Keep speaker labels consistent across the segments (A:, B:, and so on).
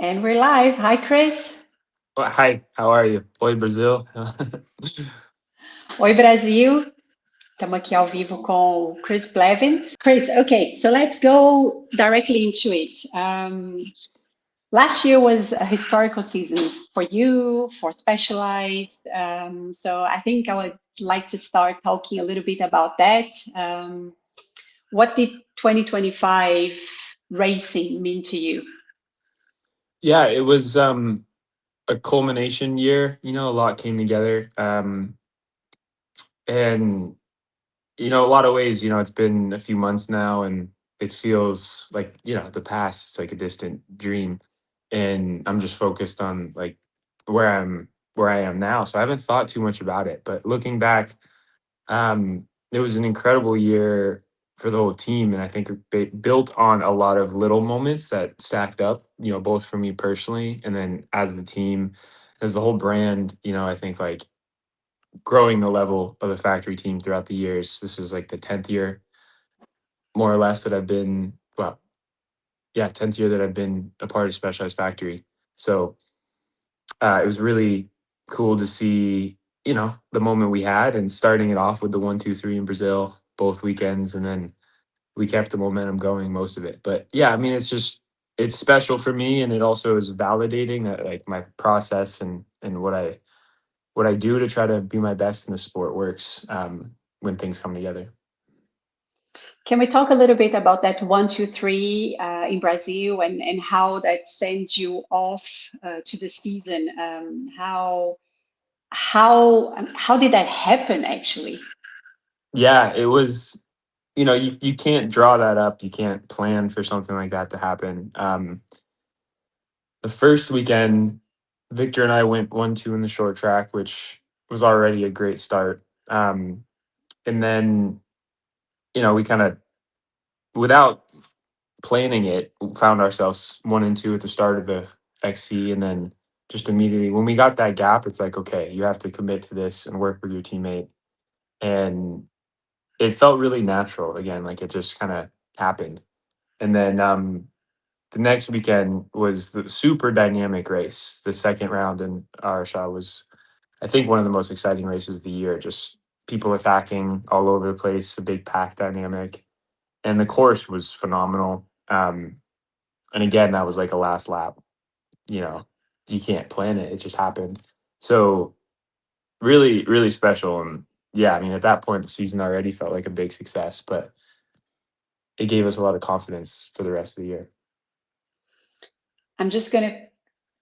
A: And we're live. Hi, Chris.
B: Hi, how are you? Oi, Brazil.
A: Oi, Brasil. Estamos aqui ao vivo com o Chris Blevins. Chris, okay, so let's go directly into it. Last year was a historical season for you, for Specialized. So I think I would like to start talking a little bit about that. What did 2025 racing mean to you?
B: Yeah, it was a culmination year. A lot came together. And a lot of ways, it's been a few months now and it feels like, the past, it's like a distant dream. And I'm just focused on like where I'm where I am now. So I haven't thought too much about it. But looking back, it was an incredible year for the whole team, and I think it built on a lot of little moments that stacked up. Both for me personally, and then as the team, as the whole brand. I think like growing the level of the factory team throughout the years. This is like the 10th year, more or less, that I've been. Well, yeah, 10th year that I've been a part of Specialized Factory. So it was really cool to see, the moment we had and starting it off with the 1, 2, 3 in Brazil both weekends, and then we kept the momentum going most of it. But yeah, I mean, it's special for me, and it also is validating that like my process and what I do to try to be my best in the sport works when things come together.
A: Can we talk a little bit about that 1, 2, 3 in Brazil and how that sends you off to the season? How did that happen actually?
B: Yeah, it was. You can't draw that up. You can't plan for something like that to happen. The first weekend, Victor and I went 1, 2 in the short track, which was already a great start. And then, we kind of, without planning it, found ourselves 1 and 2 at the start of the XC. And then just immediately, when we got that gap, it's like, okay, you have to commit to this and work with your teammate. And it felt really natural again, like it just kind of happened. And then the next weekend was the super dynamic race. The second round in Arasha was, I think, one of the most exciting races of the year. Just people attacking all over the place, a big pack dynamic, and the course was phenomenal. And again, that was like a last lap. You know, you can't plan it; it just happened. So really, really special. And yeah, I mean, at that point, the season already felt like a big success, but it gave us a lot of confidence for the rest of the year.
A: I'm just going to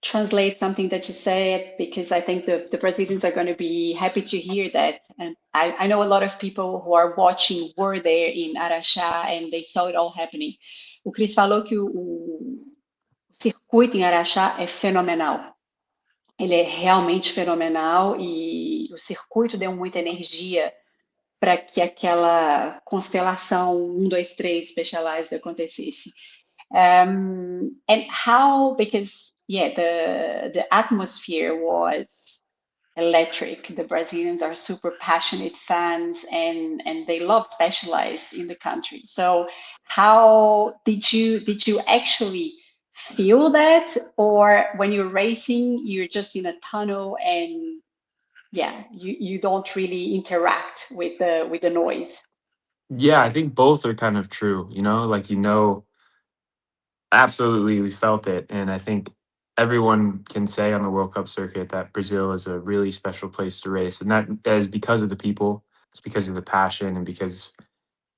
A: translate something that you said because I think the Brazilians are going to be happy to hear that. And I know a lot of people who are watching were there in Araxá and they saw it all happening. O Chris falou que o circuito em Araxá é fenomenal. Ele é realmente fenomenal e o circuito deu muita energia para que aquela constelação 1, 2, 3 Specialized acontecesse. And how, because yeah, the atmosphere was electric. The Brazilians are super passionate fans and they love Specialized in the country. So how did you actually feel that, or when you're racing you're just in a tunnel and yeah, you don't really interact with the noise?
B: Yeah, I think both are kind of true. Like absolutely, we felt it, and I think everyone can say on the World Cup circuit that Brazil is a really special place to race, and that is because of the people. It's because of the passion, and because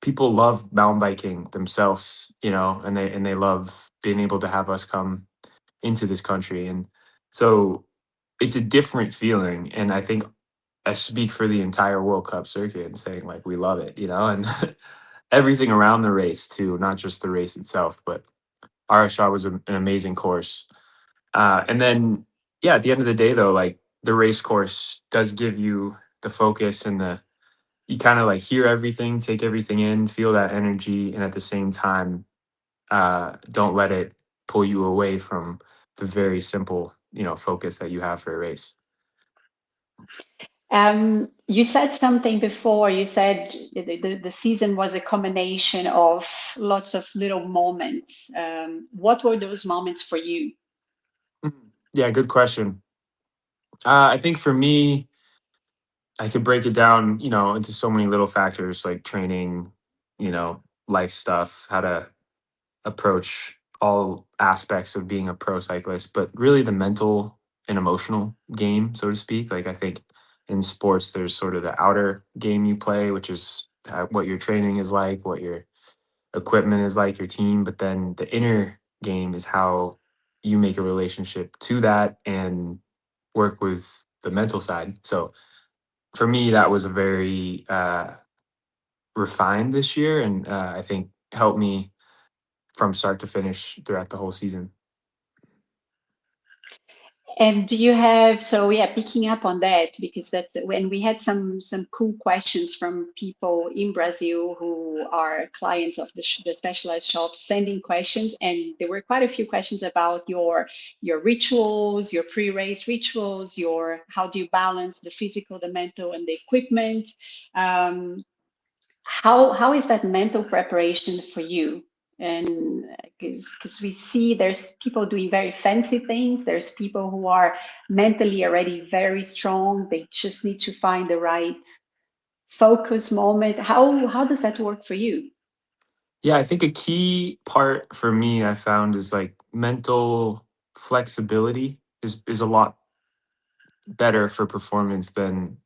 B: people love mountain biking themselves, and they love being able to have us come into this country, and so it's a different feeling. And I think I speak for the entire World Cup circuit in saying like we love it, and everything around the race too, not just the race itself, but Arasha was an amazing course. And then, yeah, at the end of the day, though, like the race course does give you the focus and you kind of like hear everything, take everything in, feel that energy, and at the same time, don't let it pull you away from the very simple, focus that you have for a race.
A: You said something before. You said the season was a combination of lots of little moments. What were those moments for you?
B: Yeah, good question. I think for me, I could break it down, into so many little factors like training, life stuff, how to approach all aspects of being a pro cyclist, but really the mental and emotional game, so to speak. Like I think in sports, there's sort of the outer game you play, which is what your training is like, what your equipment is like, your team, but then the inner game is how you make a relationship to that and work with the mental side. So for me, that was a very refined this year, and I think helped me from start to finish throughout the whole season.
A: And do you have, so yeah, picking up on that, because that's when we had some cool questions from people in Brazil who are clients of the specialized shops sending questions, and there were quite a few questions about your rituals, your pre-race rituals, your how do you balance the physical, the mental, and the equipment. Um, how is that mental preparation for you? And because we see there's people doing very fancy things, there's people who are mentally already very strong, they just need to find the right focus moment. How does that work for you?
B: Yeah, I think a key part for me I found is like mental flexibility is a lot better for performance than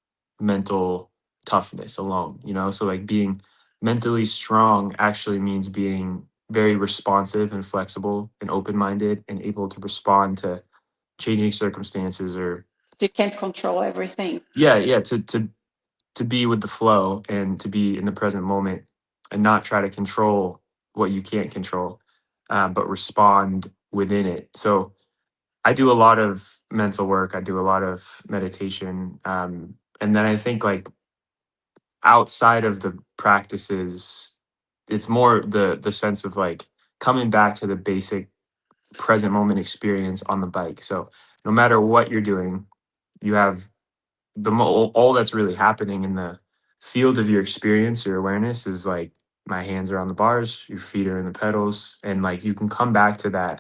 B: mental toughness alone, So like being mentally strong actually means being very responsive and flexible and open-minded and able to respond to changing circumstances or
A: You can't control everything.
B: yeah, to be with the flow and to be in the present moment and not try to control what you can't control, but respond within it. So I do a lot of mental work. I do a lot of meditation. And then I think like outside of the practices, it's more the sense of like coming back to the basic present moment experience on the bike. So no matter what you're doing, you have all that's really happening in the field of your experience, your awareness is like my hands are on the bars, your feet are in the pedals, and like you can come back to that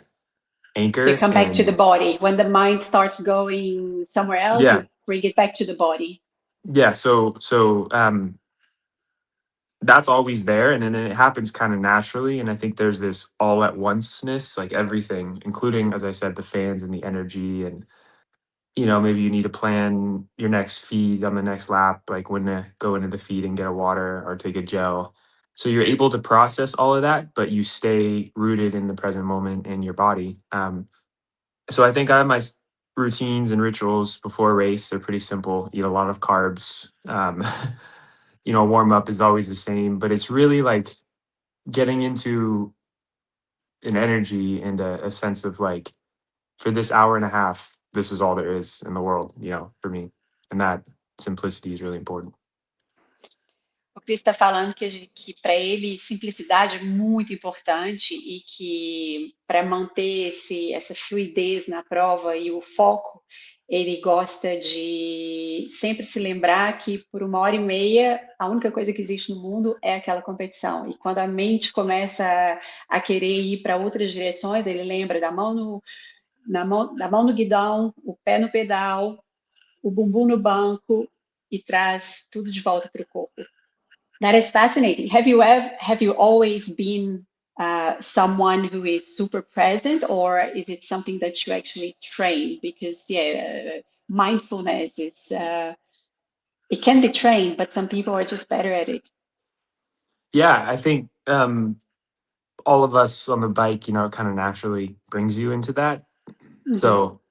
A: So you
B: anchor
A: come back to the
B: and
A: body. When the mind starts going somewhere else,
B: yeah,
A: you bring it back to the body.
B: yeah. So that's always there, and then it happens kind of naturally. And I think there's this all at onceness, like everything, including as I said, the fans and the energy and maybe you need to plan your next feed on the next lap, like when to go into the feed and get a water or take a gel. So you're able to process all of that, but you stay rooted in the present moment in your body. So I think I have my routines and rituals before a race. They're pretty simple. Eat a lot of carbs. Warm up is always the same, but it's really like getting into an energy and a sense of like for this hour and a half, this is all there is in the world, for me. And that simplicity is really important.
A: O Cris está falando que para ele simplicidade é muito importante e que para manter essa fluidez na prova e o foco, ele gosta de sempre se lembrar que por 1 hora e meia a única coisa que existe no mundo é aquela competição. E quando a mente começa a querer ir para outras direções, ele lembra da mão no guidão, o pé no pedal, o bumbum no banco e traz tudo de volta para o corpo. That is fascinating. Have you always been someone who is super present, or is it something that you actually train? Because mindfulness is it can be trained, but some people are just better at it.
B: Yeah, I think all of us on the bike, it kind of naturally brings you into that.
A: Mhm.
B: So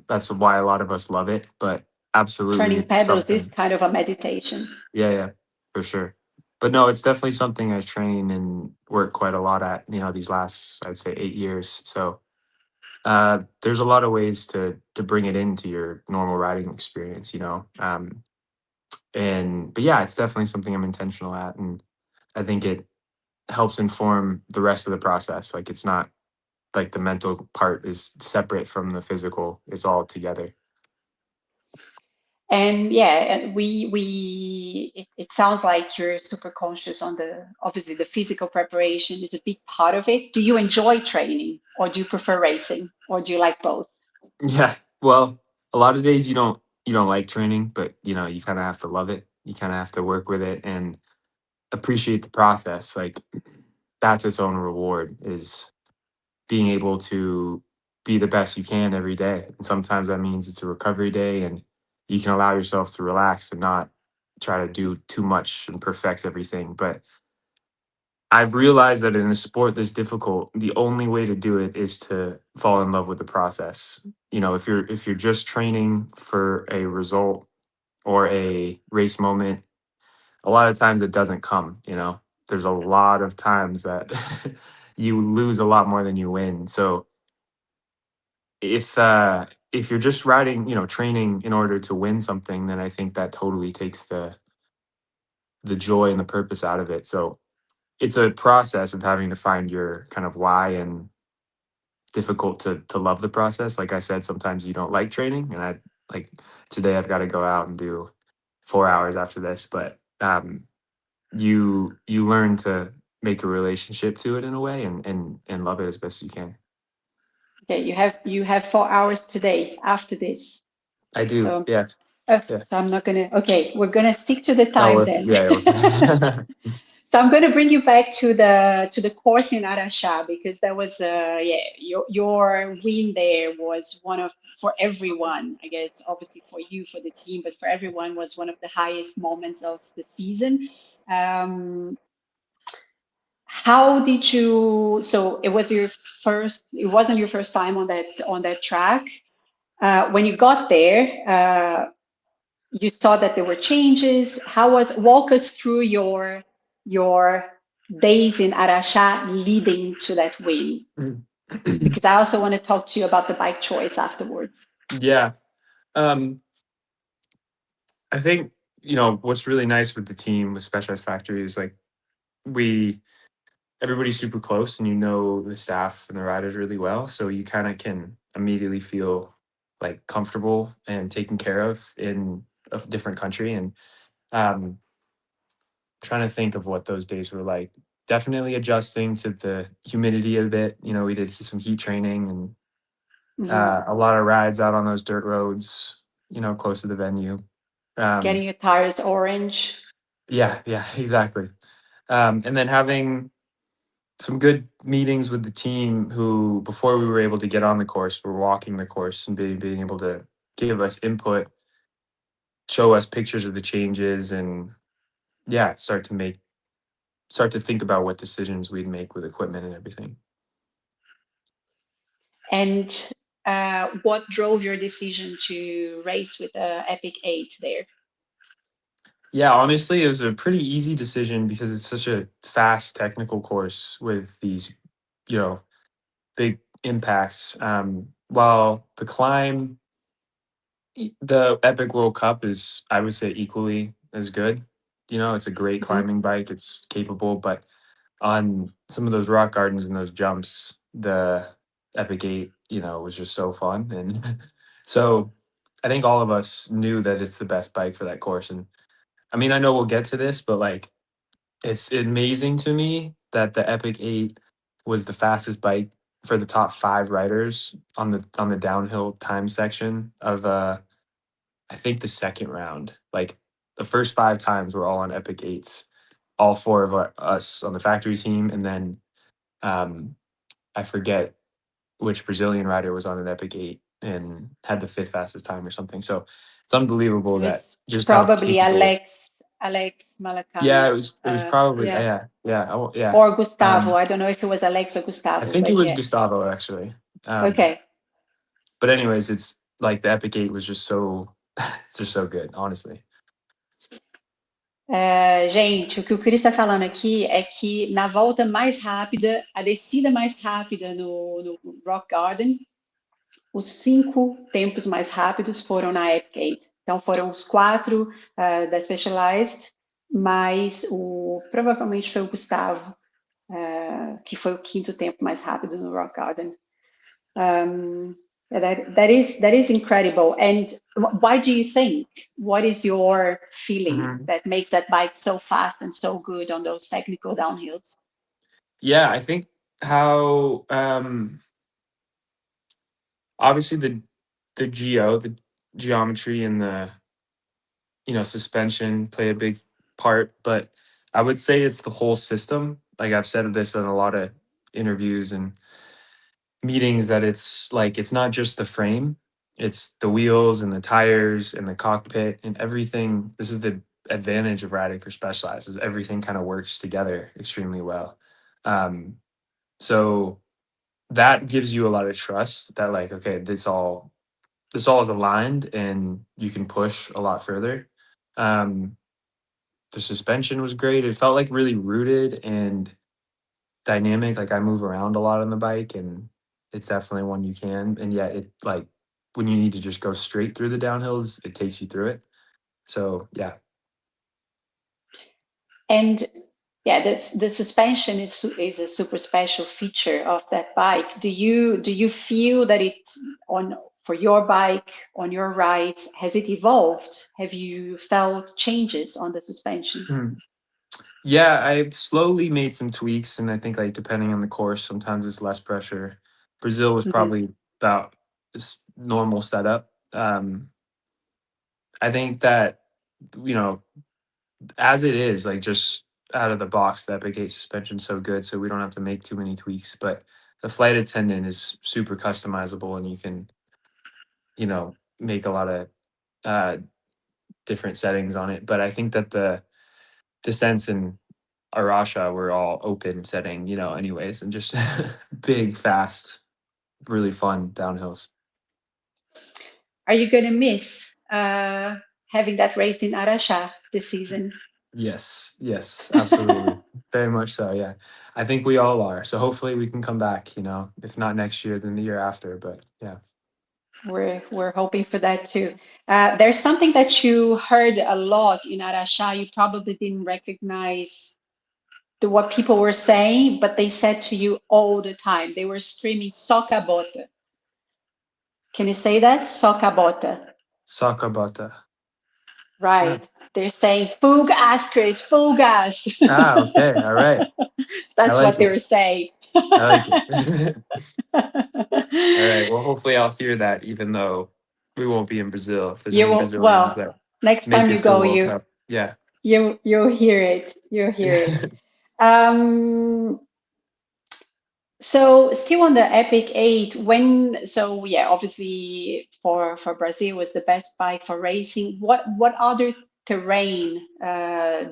B: that's why a lot of us love it. But absolutely,
A: Turning
B: it's
A: pedals is
B: something.
A: kind of a meditation.
B: Yeah, for sure. But no, it's definitely something I train and work quite a lot at, these last, I'd say 8 years. So there's a lot of ways to bring it into your normal riding experience, and but yeah, it's definitely something I'm intentional at, and I think it helps inform the rest of the process. Like it's not like the mental part is separate from the physical; it's all together.
A: And yeah, and it sounds like you're super conscious on the obviously the physical preparation is a big part of it. Do you enjoy training or do you prefer racing or do you like both?
B: Yeah. Well, a lot of days you don't like training, but you kind of have to love it. You kind of have to work with it and appreciate the process. Like that's its own reward is being able to be the best you can every day. And sometimes that means it's a recovery day and you can allow yourself to relax and not try to do too much and perfect everything. But I've realized that in a sport this difficult, the only way to do it is to fall in love with the process. If you're just training for a result or a race moment, a lot of times it doesn't come. There's a lot of times that you lose a lot more than you win. So if you're just training in order to win something, then I think that totally takes the joy and the purpose out of it. So it's a process of having to find your kind of why and difficult to love the process. Like I said, sometimes you don't like training, and I like today I've got to go out and do 4 hours after this, but you learn to make a relationship to it in a way and love it as best you can.
A: Okay, you have 4 hours today after this.
B: I do,
A: So,
B: yeah,
A: uh,
B: yeah.
A: so I'm not gonna. Okay, we're gonna stick to the
B: Oh,
A: time then.
B: yeah, yeah.
A: So I'm going to bring you back to the course in Arasha because that was yeah, your win there was one of, for everyone, I guess, obviously for you, for the team, but for everyone was one of the highest moments of the season. Um, how did you? So it was your first. It wasn't your first time on that track. When you got there, you saw that there were changes. Walk us through your days in Arasha leading to that win? Because I also want to talk to you about the bike choice afterwards.
B: Yeah. Um, I think, what's really nice with the team with Specialized Factory is like we everybody's super close and the staff and the riders really well. So you kind of can immediately feel like comfortable and taken care of in a different country. And um trying to think of what those days were like. Definitely adjusting to the humidity a bit. We did some heat training and
A: Mhm.
B: a lot of rides out on those dirt roads, close to the venue.
A: Getting
B: Um,
A: your tires orange.
B: yeah, yeah, exactly. And then having some good meetings with the team who, before we were able to get on the course, were walking the course and being able to give us input, show us pictures of the changes, and yeah, start to think about what decisions we'd make with equipment and everything.
A: And what drove your decision to race with the Epic 8 there?
B: Yeah, honestly, it was a pretty easy decision because it's such a fast technical course with these, you know, big impacts. While the climb, the Epic World Cup is, I would say, equally as good. It's a great
A: Mhm.
B: climbing bike. It's capable, but on some of those rock gardens and those jumps, the Epic 8, was just so fun. And so I think all of us knew that it's the best bike for that course. And I mean, I know we'll get to this, but like it's amazing to me that the Epic 8 was the fastest bike for the top 5 riders on the downhill time section of I think the second round. Like the first 5 times were all on Epic 8s. All 4 of us on the factory team, and then um I forget which Brazilian rider was on an Epic 8 and had the 5th fastest time or something. So it's unbelievable
A: It
B: that
A: was
B: just how
A: probably
B: capable.
A: Alex
B: Yeah,
A: Malacano.
B: it was probably
A: Yeah.
B: yeah, yeah, yeah.
A: Or Gustavo. I don't know if it was Alex or
B: I
A: Gustavo,
B: think it
A: but
B: was
A: yeah.
B: Gustavo actually.
A: Okay.
B: But anyways, it's like the Epic 8 was just so it's just so good, honestly.
A: Gente, o que o Chris está falando aqui é que na volta mais rápida, a descida mais rápida no Rock Garden, os 5 tempos mais rápidos foram na Epic 8. Então foram os 4 da Specialized, mais provavelmente foi o Gustavo, que foi o 5º tempo mais rápido no Rock Garden. That is incredible. And why do you think? What is your feeling
B: Mhm.
A: that makes that bike so fast and so good on those technical downhills?
B: Yeah, I think how obviously the geometry and the, suspension play a big part, but I would say it's the whole system. Like I've said this in a lot of interviews and meetings that it's like it's not just the frame, it's the wheels and the tires and the cockpit and everything. This is the advantage of riding for specialized is everything kind of works together extremely well. Um, so that gives you a lot of trust that like, okay, this all is aligned and you can push a lot further. Um, the suspension was great. It felt like really rooted and dynamic. Like I move around a lot on the bike and it's definitely one you can. And yet it like when you need to just go straight through the downhills, it takes you through it. So yeah.
A: And yeah, the suspension is a super special feature of that bike. Do you feel that it on for your bike on your rides has it evolved? Have you felt changes on the suspension?
B: Mm. Yeah, I've slowly made some tweaks and I think like depending on the course, sometimes it's less pressure. Brazil was
A: Mhm.
B: probably about this normal setup. I think that, you know, as it is, like just out of the box, that big eight suspension's so good, so we don't have to make too many tweaks. But the flight attendant is super customizable, and you can, make a lot of uh, different settings on it. But I think that the descents in Arasha were all open setting, anyways, and just big, fast, really fun downhills.
A: Are you gonna miss having that race in Arasha this season?
B: Yes, yes, absolutely. Very much so, yeah. I think we all are. So hopefully we can come back, if not next year, then the year after. But yeah.
A: We're hoping for that too. There's something that you heard a lot in Arasha. You probably didn't recognize what people were saying, but they said to you all the time. They were screaming "Socabota." Can you say that? Socabota.
B: Sakabata. Uh,
A: Right. They're saying "Full gas, Chris. Full gas."
B: okay. All right. I
A: That's
B: like
A: what they
B: it.
A: were saying.
B: I like it. All right. Well, hopefully I'll hear that even though we won't be in Brazil. If there's
A: You
B: any
A: will,
B: Brazilians
A: well,
B: that
A: next
B: make
A: time
B: it
A: you
B: to the
A: go,
B: World
A: you
B: Cup. Yeah.
A: you you'll hear it. You'll hear it. Um, So still on the Epic 8, so yeah, obviously for Brazil was the best bike for racing. What other terrain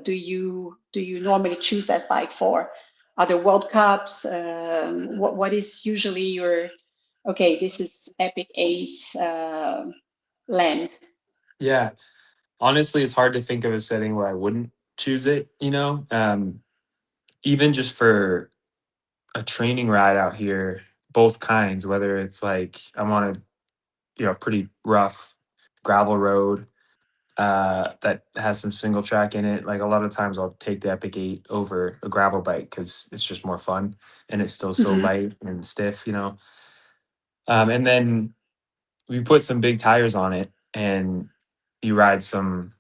A: do you normally choose that bike for? Other World Cups? What is usually your okay, this is Epic 8 land.
B: Yeah. Honestly, it's hard to think of a setting where I wouldn't choose it, even just for a training ride out here, both kinds, whether it's like I'm on a, pretty rough gravel road that has some single track in it. Like a lot of times I'll take the Epic 8 over a gravel bike because it's just more fun and it's still so
A: Mhm.
B: light and stiff. And then we put some big tires on it and you ride some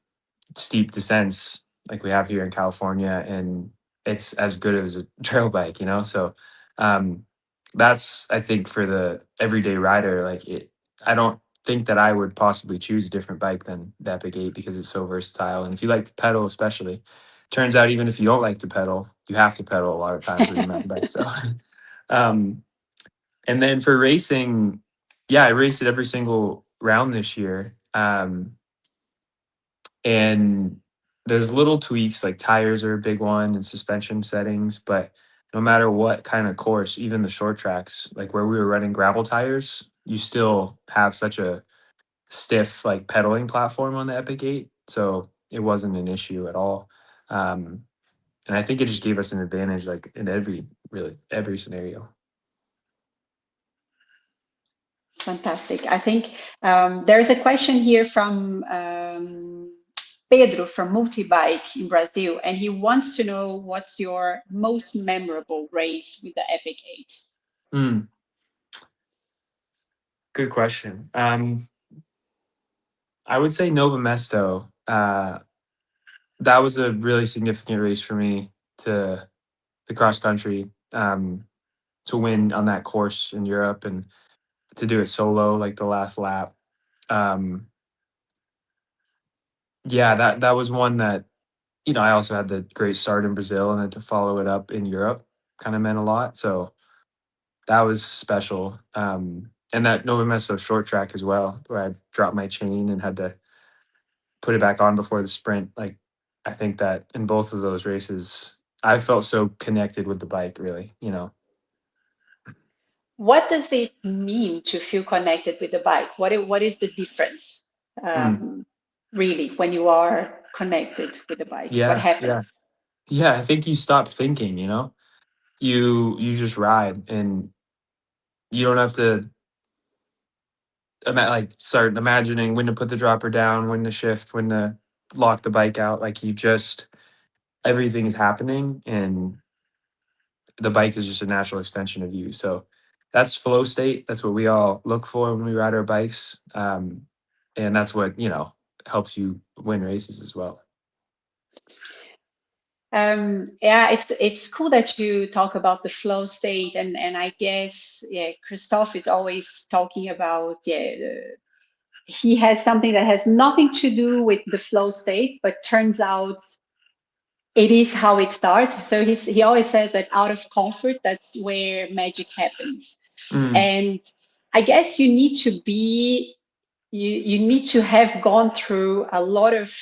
B: steep descents like we have here in California, and it's as good as a trail bike. So um, that's I think for the everyday rider, like it. I don't think that I would possibly choose a different bike than the Epic 8 because it's so versatile. And if you like to pedal, especially, turns out even if you don't like to pedal, you have to pedal a lot of times with your mountain bike. So, um, and then for racing, yeah, I raced it every single round this year. And there's little tweaks like tires are a big one and suspension settings, but no matter what kind of course, even the short tracks, like where we were running gravel tires, you still have such a stiff like pedaling platform on the Epic 8. So it wasn't an issue at all. Um, and I think it just gave us an advantage like in really every scenario.
A: Fantastic. I think there is a question here from Pedro from Multibike in Brazil, and he wants to know what's your most memorable race with the Epic 8?
B: Mm, good question. I would say Nova Mesto. That was a really significant race for me to the cross country, to win on that course in Europe and to do it solo like the last lap. Um, yeah, that was one that, I also had the great start in Brazil, and then to follow it up in Europe kind of meant a lot. So that was special. And that Nova Mesto short track as well, where I dropped my chain and had to put it back on before the sprint. Like, I think that in both of those races, I felt so connected with the bike, really.
A: What does it mean to feel connected with the bike? What is the difference,
B: Mm,
A: um, really, when you are connected with the bike? What
B: yeah,
A: happens?
B: yeah, yeah. I think you stop thinking. You just ride, and you don't have to like start imagining when to put the dropper down, when to shift, when to lock the bike out. Like, you just everything is happening, and the bike is just a natural extension of you. So that's flow state. That's what we all look for when we ride our bikes. And that's what, helps you win races as well.
A: Yeah, it's cool that you talk about the flow state, and I guess yeah, Christoph is always talking about he has something that has nothing to do with the flow state, but turns out it is how it starts. So he always says that out of comfort, that's where magic happens.
B: Mm,
A: And I guess you need to have gone through a lot of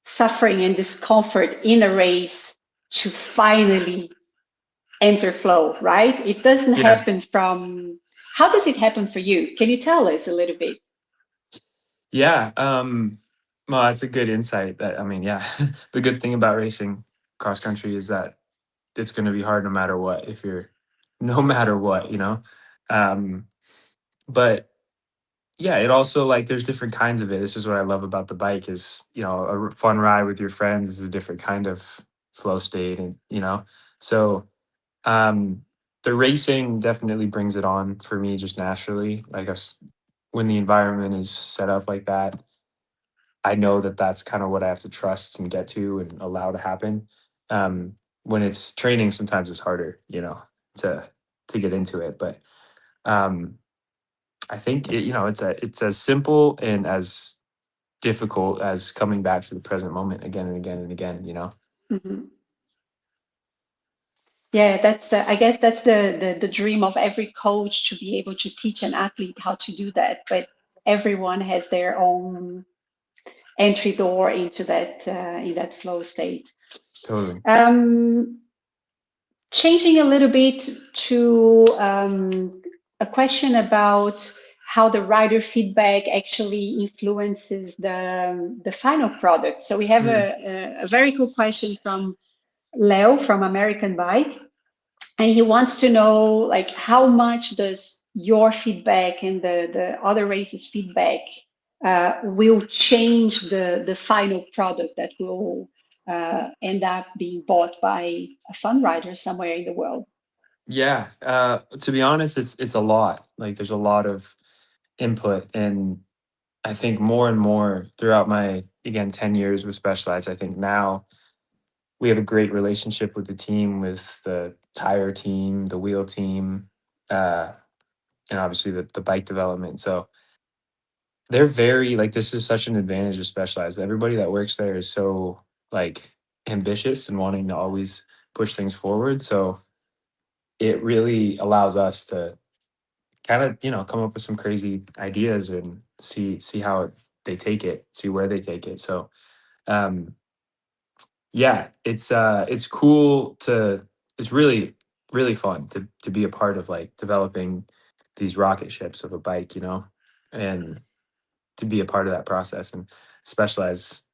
A: suffering and discomfort in a race to finally enter flow, right? It doesn't
B: yeah.
A: happen from how does it happen for you? Can you tell us a little bit?
B: Yeah. Well, that's a good insight. That, I mean, yeah. The good thing about racing cross country is that it's going to be hard no matter what, if you're no matter what. Um, but yeah, it also, like, there's different kinds of it. This is what I love about the bike is, a fun ride with your friends is a different kind of flow state, and. So um the racing definitely brings it on for me just naturally. Like, when the environment is set up like that, I know that that's kind of what I have to trust and get to and allow to happen. When it's training, sometimes it's harder, to get into it. But um I think it's as simple and as difficult as coming back to the present moment again and again and again.
A: Mhm. Yeah, that's I guess that's the dream of every coach to be able to teach an athlete how to do that. But everyone has their own entry door into that in that flow state.
B: Totally.
A: Um, Changing a little bit to a question about how the rider feedback actually influences the final product. So we have
B: Mm.
A: a very cool question from Leo from American Bike, and he wants to know like how much does your feedback and the other races feedback will change the final product that will end up being bought by a fun rider somewhere in the world.
B: Yeah, to be honest, it's a lot. Like, there's a lot of input, and I think more and more throughout my, again, 10 years with Specialized, I think now we have a great relationship with the team, with the tire team, the wheel team, uh, and obviously the bike development. So they're very, like, this is such an advantage of Specialized. Everybody that works there is so, like, ambitious and wanting to always push things forward. So it really allows us to kind of, come up with some crazy ideas and see how they take it, see where they take it. So um yeah, it's cool to it's really, really fun to be a part of, like, developing these rocket ships of a bike, and to be a part of that process. And Specialized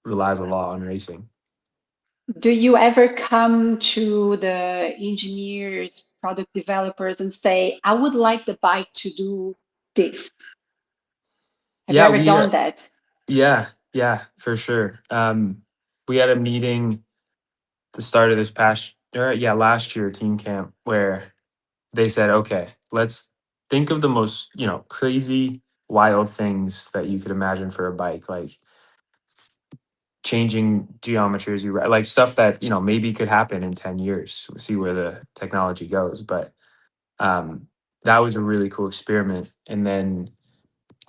B: relies a lot on racing.
A: Do you ever come to the engineers, product developers, and say, I would like the bike to do this? Have you
B: Yeah,
A: ever done that?
B: yeah, for sure. We had a meeting the start of this past or yeah, last year, team camp, where they said, okay, let's think of the most, crazy, wild things that you could imagine for a bike, like changing geometry as you ride, like stuff that, maybe could happen in 10 years. We'll see where the technology goes. But um, that was a really cool experiment. And then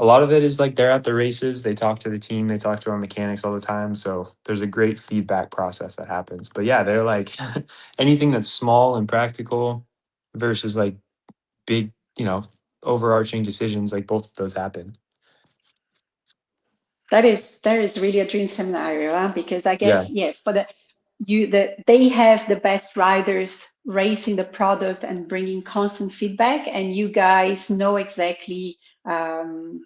B: a lot of it is like they're at the races, they talk to the team, they talk to our mechanics all the time. So there's a great feedback process that happens. But yeah, they're like anything that's small and practical versus like big, overarching decisions, like both of those happen.
A: That is really a dream scenario, huh? Because I
B: Yeah.
A: guess, yeah, for they have the best riders racing the product and bringing constant feedback, and you guys know exactly um,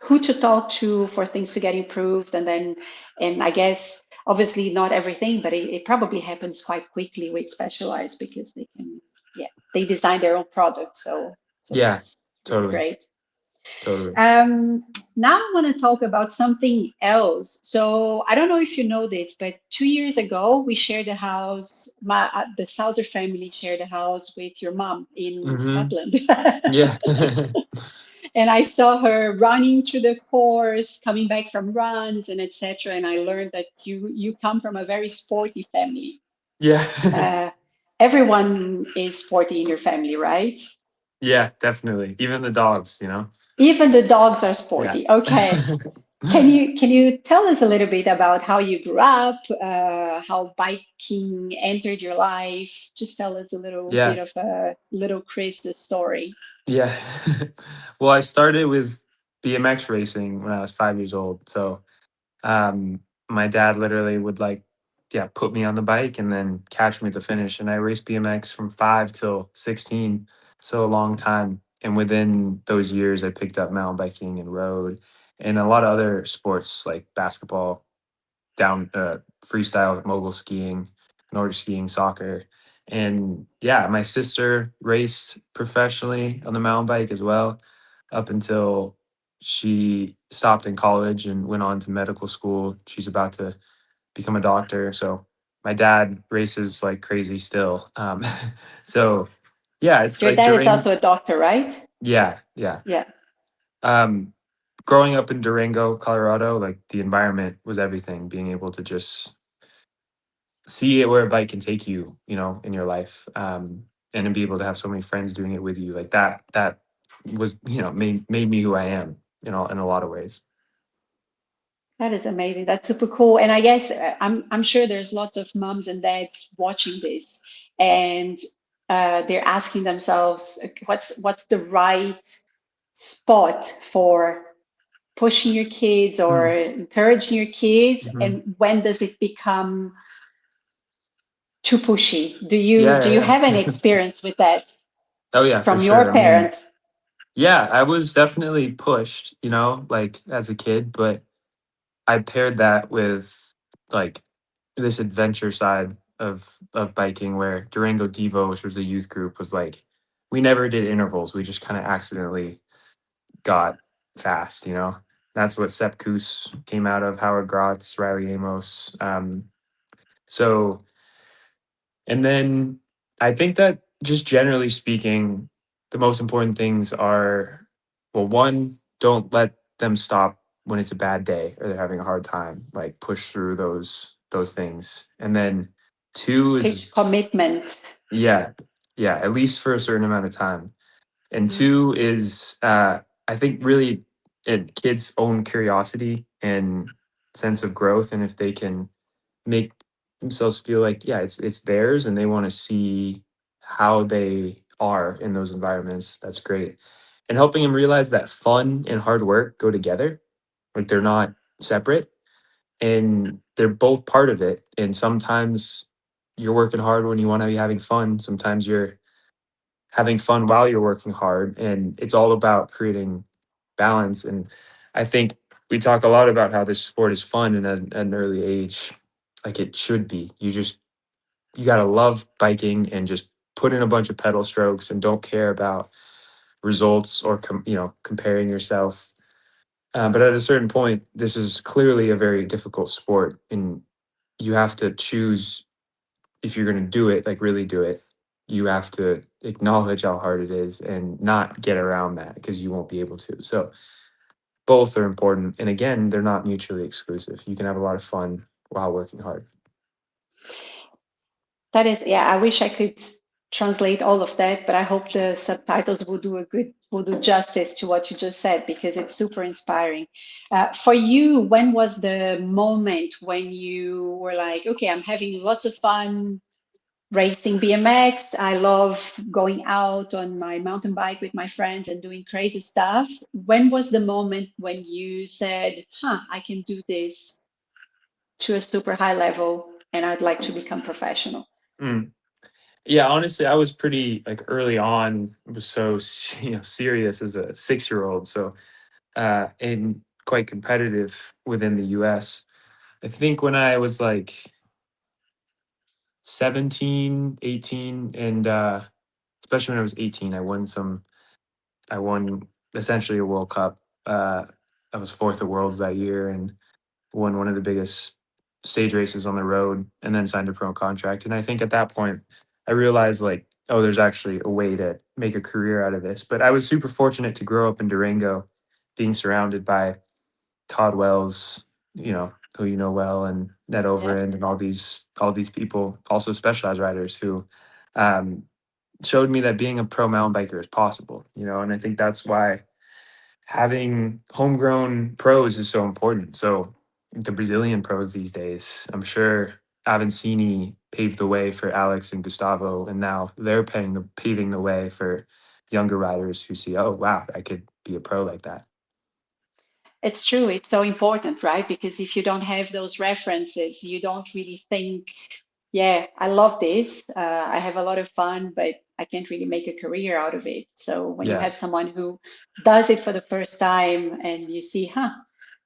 A: who to talk to for things to get improved, and I guess obviously not everything, but it probably happens quite quickly with Specialized because yeah, they design their own product, so
B: Yeah,
A: that's really
B: totally.
A: great.
B: Totally.
A: Now I want to talk about something else. So I don't know if you know this, but 2 years ago we shared a house. The Sauser family shared a house with your mom in
B: Hmm.
A: Scotland,
B: Yeah.
A: and I saw her running through the course, coming back from runs and etc. And I learned that you come from a very sporty family.
B: Yeah.
A: Uh, Everyone is sporty in your family, right?
B: Yeah, definitely. Even the dogs.
A: Even the dogs are
B: Yeah.
A: sporty. Okay. Can you tell us a little bit about how you grew up, how biking entered your life? Just tell us a little bit
B: Yeah.
A: of a little Chris the story.
B: Yeah. Well, I started with BMX racing when I was 5 years old. So um, my dad literally would like, yeah, put me on the bike and then catch me at the finish. And I raced BMX from 5 till 16, so a long time. And within those years, I picked up mountain biking and rode and a lot of other sports like basketball, down freestyle, mogul skiing, Nordic skiing, soccer. And yeah, my sister raced professionally on the mountain bike as well up until she stopped in college and went on to medical school. She's about to become a doctor. So my dad races like crazy still. So yeah, it's
A: Your
B: like
A: dad is
B: Durango.
A: also a doctor, right?
B: Yeah, yeah.
A: Yeah.
B: Um, Growing up in Durango, Colorado, like the environment was everything. Being able to just see it where a bike can take you, in your life, and to be able to have so many friends doing it with you, like that. That was, made me who I am, in a lot of ways.
A: That is amazing. That's super cool. And I guess I'm sure there's lots of moms and dads watching this, and they're asking themselves, what's the right spot for pushing your kids or encouraging your kids,
B: Mm-hmm.
A: and when does it become too pushy? Do you
B: Yeah,
A: do you
B: yeah,
A: have any
B: yeah.
A: experience with that
B: Oh yeah, for
A: from
B: sure.
A: your
B: I mean,
A: parents?
B: yeah, I was definitely pushed, like as a kid, but I paired that with like this adventure side of biking where Durango Devo, which was a youth group, was like we never did intervals. We just kind of accidentally got fast. That's what Sepp Kuss came out of, Howard Grotz, Riley Amos. So and then I think that just generally speaking, the most important things are, well, one, don't let them stop when it's a bad day or they're having a hard time. Like push through those things. And then two is,
A: Teach commitment.
B: yeah, yeah, at least for a certain amount of time. And
A: Mhm.
B: two is I think really kids' own curiosity and sense of growth. And if they can make themselves feel like, yeah, it's theirs and they want to see how they are in those environments, that's great. And helping them realize that fun and hard work go together, like they're not separate and they're both part of it. And sometimes you're working hard when you want to be having fun, sometimes you're having fun while you're working hard, and it's all about creating balance. And I think we talk a lot about how this sport is fun and at an early age, like it should be. You got to love biking and just put in a bunch of pedal strokes and don't care about results or comparing yourself. But at a certain point, this is clearly a very difficult sport, and you have to choose if you're going to do it, like really do it. You have to acknowledge how hard it is and not get around that because you won't be able to. So both are important, and again, they're not mutually exclusive. You can have a lot of fun while working hard.
A: That is, yeah, I wish I could. translate all of that, but I hope the subtitles will do justice to what you just said because it's super inspiring. For you, when was the moment when you were like, okay, I'm having lots of fun racing BMX. I love going out on my mountain bike with my friends and doing crazy stuff. When was the moment when you said, huh, I can do this to a super high level and I'd like to become professional?
B: Mm. Yeah, honestly, I was pretty like early on. Was so serious as a 6 year old. So and quite competitive within the U.S. I think when I was like 17, 18, and especially when I was 18, I won essentially a World Cup. I was fourth at Worlds that year and won one of the biggest stage races on the road and then signed a pro contract. And I think at that point, I realized like, oh, there's actually a way to make a career out of this. But I was super fortunate to grow up in Durango, being surrounded by Todd Wells, who you know well, and Ned
A: Yeah.
B: Overend, and all these people, also specialized riders who um, showed me that being a pro mountain biker is possible. And I think that's why having homegrown pros is so important. So the Brazilian pros these days, I'm sure Avancini paved the way for Alex and Gustavo, and now they're paving the way for younger riders who see, oh wow, I could be a pro like that.
A: It's true. It's so important, right? Because if you don't have those references, you don't really think, yeah, I love this. I have a lot of fun, but I can't really make a career out of it. So when you
B: Yeah,
A: have someone who does it for the first time and you see, huh,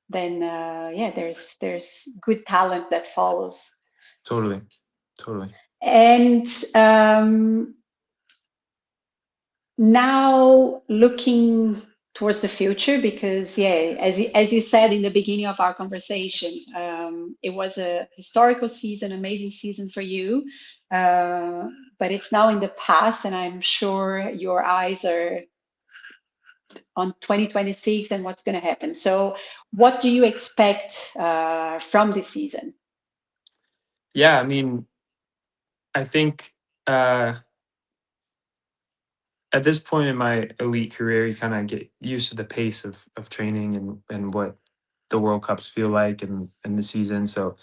A: then yeah, there's good talent that follows.
B: totally, totally.
A: And now looking towards the future, because yeah, as you said in the beginning of our conversation, it was a historical season, amazing season for you, uh, but it's now in the past, and I'm sure your eyes are on 2026 and what's going to happen. So what do you expect from this season?
B: Yeah, I mean, I think uh, at this point in my elite career, you kind of get used to the pace of training and what the World Cups feel like and the season. So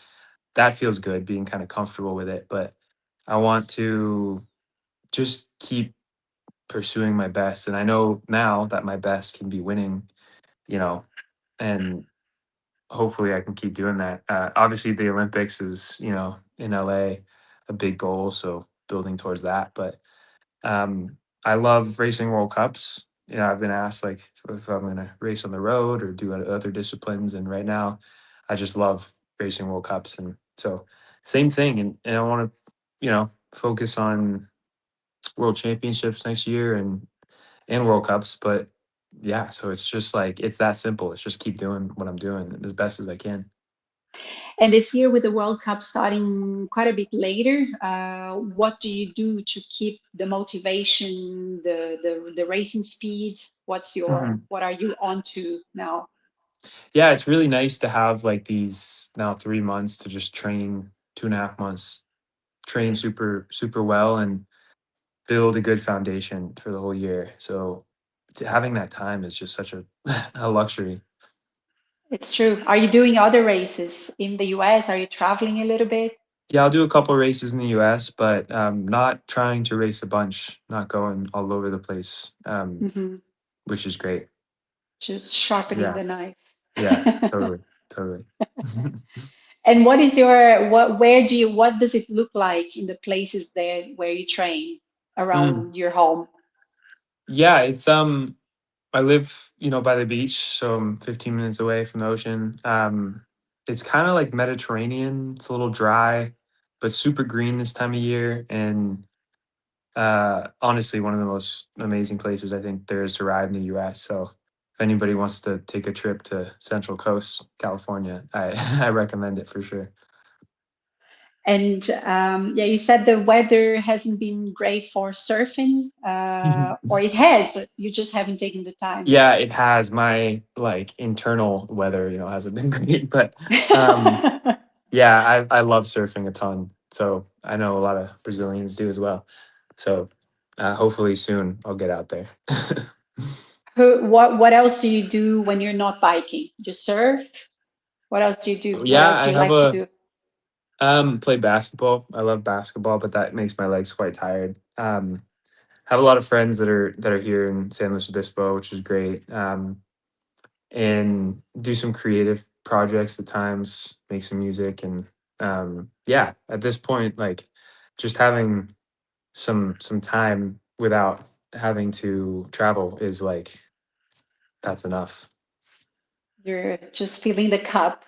B: that feels good, being kind of comfortable with it. But I want to just keep pursuing my best. And I know now that my best can be winning, you know, and hopefully I can keep doing that. Obviously, the Olympics is, in LA, a big goal. So building towards that. But I love racing World Cups. I've been asked like if I'm going to race on the road or do other disciplines. And right now, I just love racing World Cups. And so, same thing. And I want to, focus on World Championships next year and World Cups. But yeah, so it's just like it's that simple. It's just keep doing what I'm doing as best as I can.
A: And this year, with the World Cup starting quite a bit later, what do you do to keep the motivation, the racing speed? What are you on to now?
B: Yeah, it's really nice to have like these now 3 months to just train, 2.5 months, train super, super well and build a good foundation for the whole year. So having that time is just such a, a luxury.
A: It's true. Are you doing other races in the US? Are you traveling a little bit?
B: Yeah, I'll do a couple races in the US, but not trying to race a bunch, not going all over the place,
A: Hmm.
B: which is great.
A: Just sharpening
B: Yeah,
A: the knife.
B: yeah, totally, totally.
A: And what is your what does it look like in the places there where you train
B: Mm,
A: around your home?
B: yeah, it's I live, by the beach, so I'm 15 minutes away from the ocean. It's kind of like Mediterranean. It's a little dry, but super green this time of year. And honestly, one of the most amazing places I think there is to ride in the US. So if anybody wants to take a trip to Central Coast, California, I, I recommend it for sure.
A: And yeah, you said the weather hasn't been great for surfing, or it has, but you just haven't taken the time.
B: Yeah, it has. My like internal weather, hasn't been great, but um yeah, I love surfing a ton. So I know a lot of Brazilians do as well. So hopefully soon I'll get out there.
A: What else do you do when you're not biking? You surf? What else do you do? What
B: Yeah,
A: else
B: I
A: do you
B: have
A: like to
B: a
A: do?
B: play basketball. I love basketball, but that makes my legs quite tired. Have a lot of friends that are here in San Luis Obispo, which is great. And do some creative projects at times, make some music, and yeah, at this point, like just having some time without having to travel is like that's enough.
A: You're just filling the cup.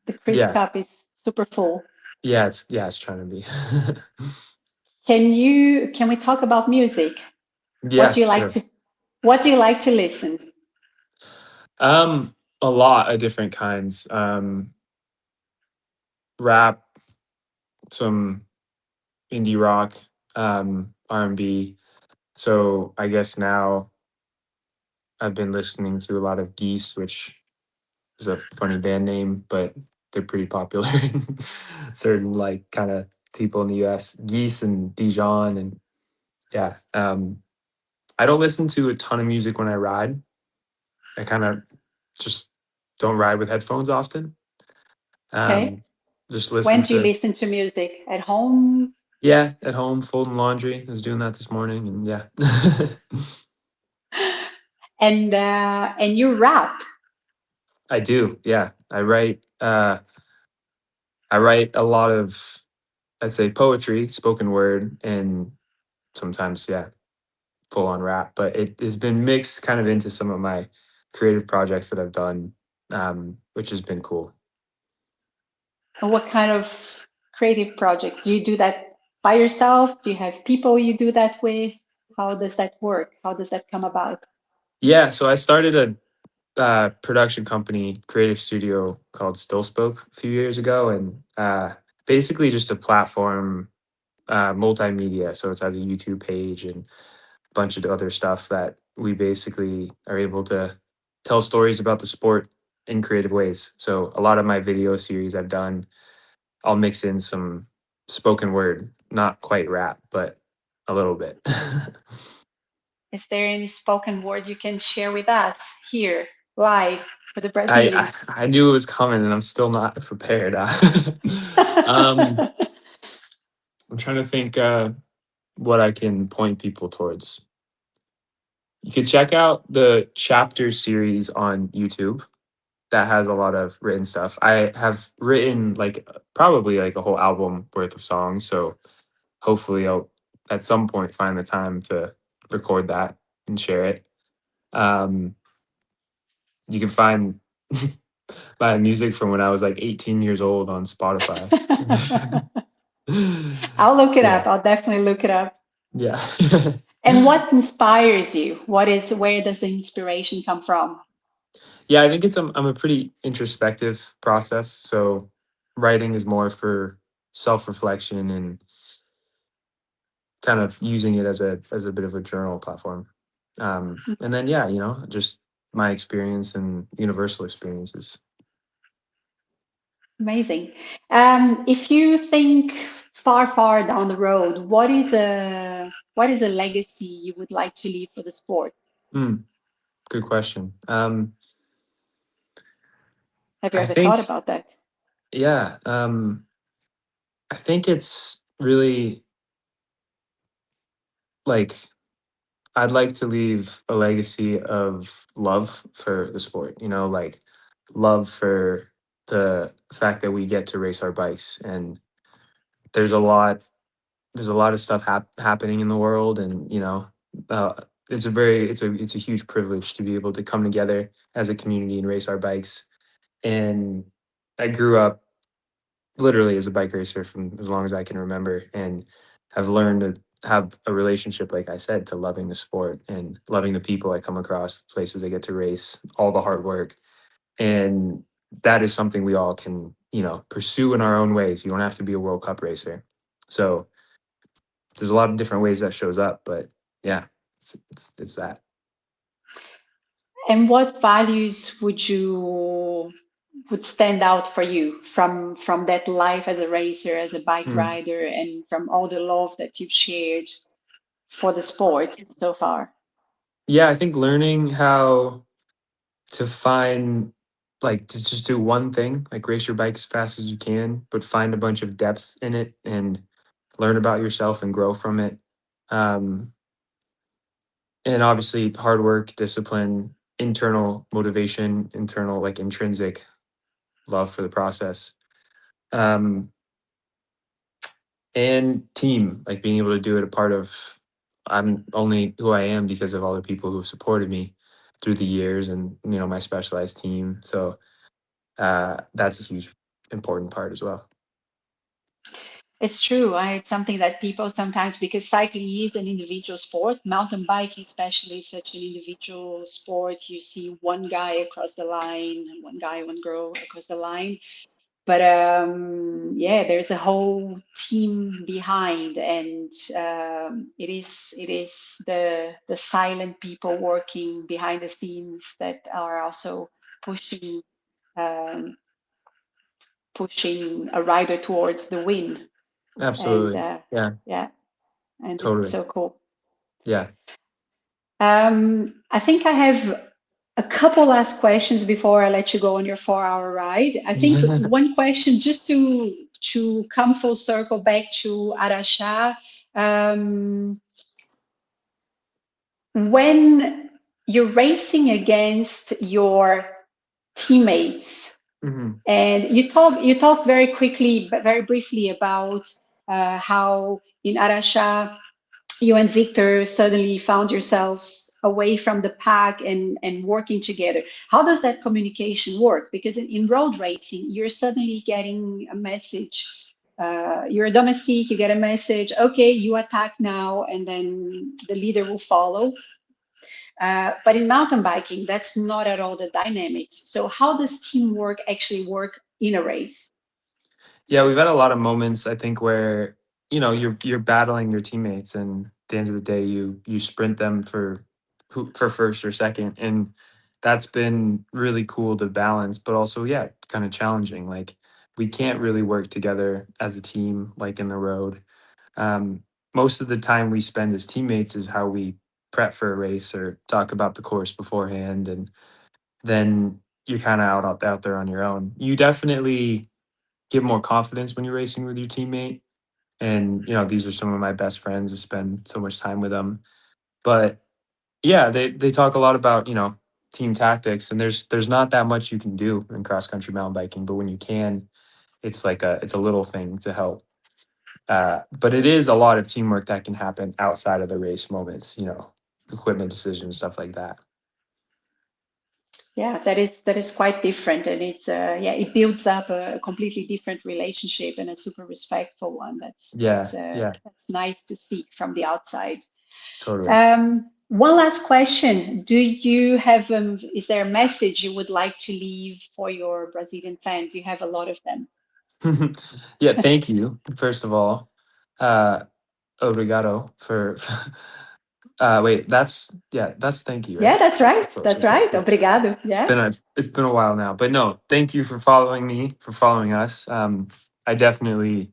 A: The Chris
B: Yeah,
A: cup is super full.
B: yeah, it's trying to be.
A: Can we talk about music? What
B: Yeah,
A: do you like
B: sure.
A: to what do you like to listen?
B: A lot of different kinds. Rap, some indie rock, R&B. So I guess now I've been listening to a lot of Geese, which is a funny band name, but they're pretty popular in certain like kind of people in the US. Geese and Dijon and yeah. I don't listen to a ton of music when I ride. I kind of just don't ride with headphones often.
A: Okay.
B: Um, just listen
A: When do you
B: to
A: listen to music? At home?
B: yeah, at home folding laundry. I was doing that this morning and yeah.
A: And you rap.
B: I do. Yeah. I write a lot of I'd say poetry, spoken word, and sometimes, yeah, full on rap. But it has been mixed kind of into some of my creative projects that I've done, which has been cool.
A: And what kind of creative projects? Do you do that by yourself? Do you have people you do that with? How does that work? How does that come about?
B: Yeah, so I started a production company, creative studio called Still Spoke a few years ago, and basically just a platform, multimedia. So it's has a YouTube page and a bunch of other stuff that we basically are able to tell stories about the sport in creative ways. So a lot of my video series I've done, I'll mix in some spoken word, not quite rap, but a little bit.
A: Is there any spoken word you can share with us here, live, for the
B: I,
A: Brazilians?
B: I knew it was coming, and I'm still not prepared. Um, I'm trying to think what I can point people towards. You could check out the chapter series on YouTube. That has a lot of written stuff. I have written like probably like a whole album worth of songs. So hopefully I'll at some point find the time to record that and share it. Um, you can find my music from when I was like 18 years old on Spotify.
A: I'll look it
B: Yeah.
A: up. I'll definitely look it up.
B: Yeah.
A: And what inspires you? Where does the inspiration come from?
B: Yeah, I think I'm a pretty introspective process. So writing is more for self-reflection and kind of using it as a bit of a journal platform. And then yeah, just my experience and universal experiences.
A: Amazing. If you think far, far down the road, what is a legacy you would like to leave for the sport?
B: Hmm, good question.
A: Have you
B: I
A: ever thought
B: think
A: about that?
B: yeah, I think it's really like I'd like to leave a legacy of love for the sport, like love for the fact that we get to race our bikes. And there's a lot there's a lot of stuff happening in the world, and uh, it's a huge privilege to be able to come together as a community and race our bikes. And I grew up literally as a bike racer from as long as I can remember, and have learned to have a relationship, like I said, to loving the sport and loving the people I come across, the places I get to race, all the hard work. And that is something we all can, pursue in our own ways. You don't have to be a World Cup racer. So there's a lot of different ways that shows up, but yeah, it's that.
A: And what values would stand out for you from that life as a racer, as a bike
B: Mm.
A: rider, and from all the love that you've shared? for the sport so far?
B: Yeah, I think learning how to find like to just do one thing, like race your bike as fast as you can, but find a bunch of depth in it and learn about yourself and grow from it. Um, and obviously hard work, discipline, internal motivation, internal like intrinsic love for the process. Um, and team, like being able to do it a part of I'm only who I am because of all the people who've supported me through the years and my specialized team. So that's a huge important part as well.
A: It's true. It's something that people sometimes, because cycling is an individual sport, mountain biking especially is such an individual sport. You see one guy across the line, one guy, one girl across the line. But yeah, there's a whole team behind, and it is the silent people working behind the scenes that are also pushing um, pushing a rider towards the win. And
B: Absolutely. Yeah,
A: yeah, and it's
B: totally.
A: so cool.
B: Yeah.
A: I think I have a couple last questions before I let you go on your 4-hour ride. I think one question, just to come full circle back to Arasha, um, when you're racing against your teammates,
B: Mhm.
A: and you talk very quickly, but very briefly about how in Arasha you and Victor suddenly found yourselves away from the pack and working together. How does that communication work? Because in road racing, you're suddenly getting a message. You're a domestique, you get a message, okay, you attack now, and then the leader will follow. But in mountain biking, that's not at all the dynamics. So, how does teamwork actually work in a race?
B: Yeah, we've had a lot of moments I think where you're battling your teammates, and at the end of the day you sprint them for for first or second, and that's been really cool to balance, but also yeah, kind of challenging. Like we can't really work together as a team like in the road. Um, Most of the time we spend as teammates is how we prep for a race or talk about the course beforehand, and then you're kind of out there on your own. You definitely get more confidence when you're racing with your teammate. And these are some of my best friends. I spend so much time with them. But yeah, they talk a lot about team tactics, and there's not that much you can do in cross country mountain biking. But when you can, it's a little thing to help. But it is a lot of teamwork that can happen outside of the race moments. Equipment decisions, stuff like that.
A: Yeah, that is quite different, and it's yeah, it builds up a completely different relationship and a super respectful one.
B: Yeah, yeah,
A: That's nice to see from the outside.
B: totally.
A: One last question: Do you have is there a message you would like to leave for your Brazilian fans? You have a lot of them.
B: Yeah, thank you first of all. Uh, Obrigado for wait, that's thank you,
A: Yeah,
B: right?
A: that's right.
B: Close,
A: That's
B: okay.
A: right.
B: Yeah.
A: Obrigado.
B: It's
A: Yeah.
B: been a while now. But no, thank you for following me, for following us. I definitely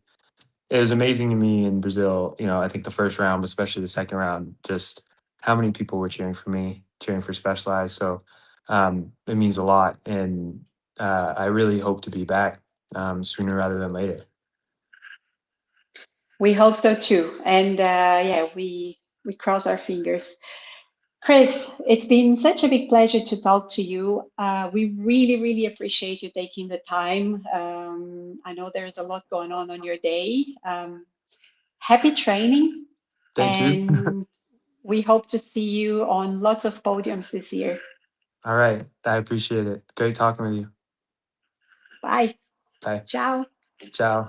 B: it was amazing to me in Brazil, I think the first round, especially the second round, just how many people were cheering for me, cheering for Specialized. So it means a lot. And I really hope to be back sooner rather than later.
A: We hope so too. And yeah, we cross our fingers. Chris, it's been such a big pleasure to talk to you. We really, really appreciate you taking the time. I know there's a lot going on your day. Happy training,
B: Thank you.
A: and we hope to see you on lots of podiums this year.
B: All right. I appreciate it. Great talking with you.
A: Bye.
B: Bye.
A: Ciao.
B: Ciao.